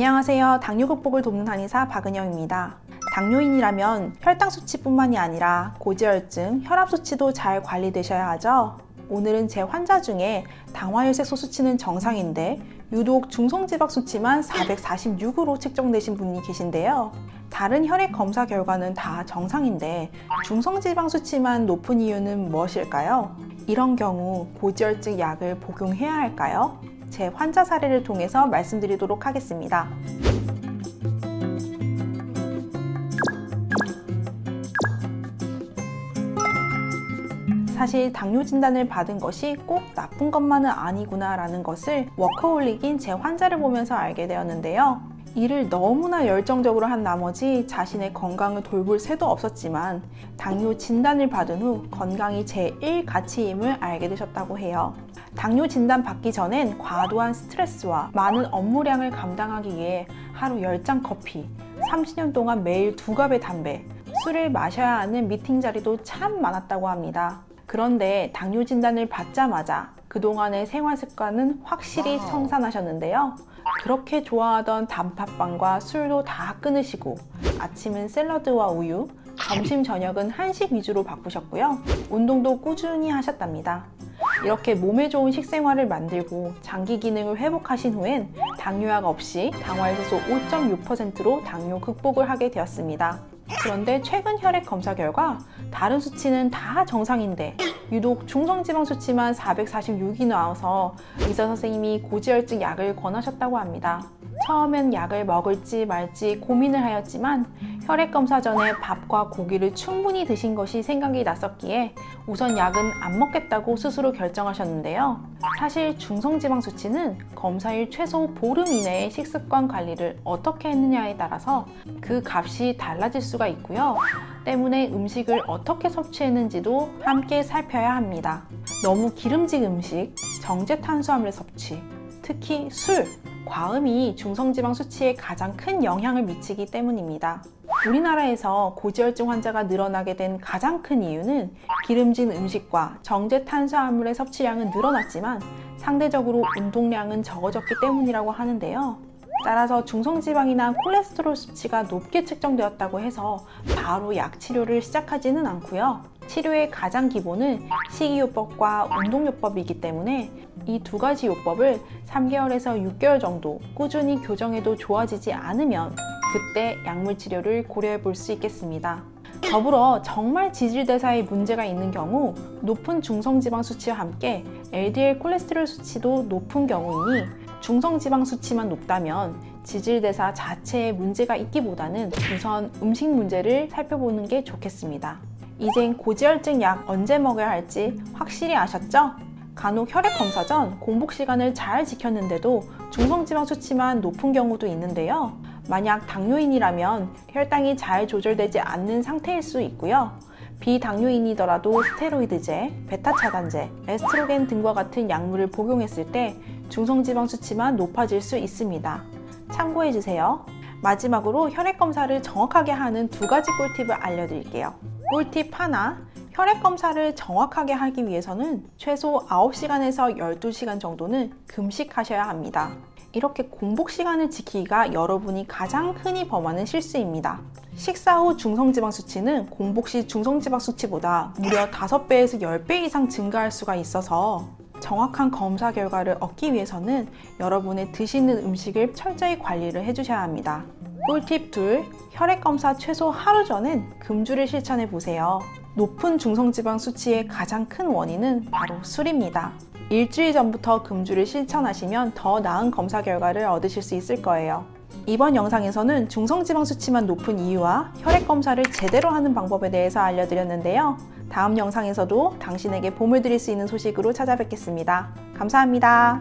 안녕하세요. 당뇨 극복을 돕는 한의사 박은영입니다. 당뇨인이라면 혈당 수치뿐만이 아니라 고지혈증, 혈압 수치도 잘 관리되셔야 하죠. 오늘은 제 환자 중에 당화혈색소 수치는 정상인데 유독 중성지방 수치만 446으로 측정되신 분이 계신데요. 다른 혈액 검사 결과는 다 정상인데 중성지방 수치만 높은 이유는 무엇일까요? 이런 경우 고지혈증 약을 복용해야 할까요? 제 환자 사례를 통해서 말씀드리도록 하겠습니다. 사실 당뇨 진단을 받은 것이 꼭 나쁜 것만은 아니구나 라는 것을 워커홀릭인 제 환자를 보면서 알게 되었는데요. 일을 너무나 열정적으로 한 나머지 자신의 건강을 돌볼 새도 없었지만 당뇨 진단을 받은 후 건강이 제1 가치임을 알게 되셨다고 해요. 당뇨 진단 받기 전엔 과도한 스트레스와 많은 업무량을 감당하기 위해 하루 10잔 커피, 30년 동안 매일 2갑의 담배, 술을 마셔야 하는 미팅 자리도 참 많았다고 합니다. 그런데 당뇨 진단을 받자마자 그동안의 생활 습관은 확실히 청산하셨는데요. 그렇게 좋아하던 단팥빵과 술도 다 끊으시고 아침은 샐러드와 우유, 점심 저녁은 한식 위주로 바꾸셨고요. 운동도 꾸준히 하셨답니다. 이렇게 몸에 좋은 식생활을 만들고 장기 기능을 회복하신 후엔 당뇨약 없이 당화혈색소 5.6%로 당뇨 극복을 하게 되었습니다. 그런데 최근 혈액 검사 결과 다른 수치는 다 정상인데 유독 중성지방 수치만 446이 나와서 의사 선생님이 고지혈증 약을 권하셨다고 합니다. 처음엔 약을 먹을지 말지 고민을 하였지만 혈액 검사 전에 밥과 고기를 충분히 드신 것이 생각이 났었기에 우선 약은 안 먹겠다고 스스로 결정하셨는데요. 사실 중성지방 수치는 검사일 최소 보름 이내의 식습관 관리를 어떻게 했느냐에 따라서 그 값이 달라질 수가 있고요. 때문에 음식을 어떻게 섭취했는지도 함께 살펴야 합니다. 너무 기름진 음식, 정제 탄수화물 섭취, 특히 술, 과음이 중성지방 수치에 가장 큰 영향을 미치기 때문입니다. 우리나라에서 고지혈증 환자가 늘어나게 된 가장 큰 이유는 기름진 음식과 정제 탄수화물의 섭취량은 늘어났지만 상대적으로 운동량은 적어졌기 때문이라고 하는데요. 따라서 중성지방이나 콜레스테롤 수치가 높게 측정되었다고 해서 바로 약 치료를 시작하지는 않고요. 치료의 가장 기본은 식이요법과 운동요법이기 때문에 이 두 가지 요법을 3개월에서 6개월 정도 꾸준히 교정해도 좋아지지 않으면 그때 약물 치료를 고려해 볼 수 있겠습니다. 더불어 정말 지질대사에 문제가 있는 경우 높은 중성지방 수치와 함께 LDL 콜레스테롤 수치도 높은 경우이니 중성지방 수치만 높다면 지질대사 자체에 문제가 있기보다는 우선 음식 문제를 살펴보는 게 좋겠습니다. 이젠 고지혈증 약 언제 먹어야 할지 확실히 아셨죠? 간혹 혈액 검사 전 공복 시간을 잘 지켰는데도 중성지방 수치만 높은 경우도 있는데요. 만약 당뇨인이라면 혈당이 잘 조절되지 않는 상태일 수 있고요. 비당뇨인이더라도 스테로이드제, 베타차단제, 에스트로겐 등과 같은 약물을 복용했을 때 중성지방 수치만 높아질 수 있습니다. 참고해주세요. 마지막으로 혈액 검사를 정확하게 하는 두 가지 꿀팁을 알려드릴게요. 꿀팁 하나, 혈액 검사를 정확하게 하기 위해서는 최소 9시간에서 12시간 정도는 금식하셔야 합니다. 이렇게 공복 시간을 지키기가 여러분이 가장 흔히 범하는 실수입니다. 식사 후 중성지방 수치는 공복 시 중성지방 수치보다 무려 5배에서 10배 이상 증가할 수가 있어서 정확한 검사 결과를 얻기 위해서는 여러분의 드시는 음식을 철저히 관리를 해주셔야 합니다. 꿀팁 2, 혈액 검사 최소 하루 전엔 금주를 실천해 보세요. 높은 중성지방 수치의 가장 큰 원인은 바로 술입니다. 일주일 전부터 금주를 실천하시면 더 나은 검사 결과를 얻으실 수 있을 거예요. 이번 영상에서는 중성지방 수치만 높은 이유와 혈액 검사를 제대로 하는 방법에 대해서 알려드렸는데요. 다음 영상에서도 당신에게 보물 드릴 수 있는 소식으로 찾아뵙겠습니다. 감사합니다.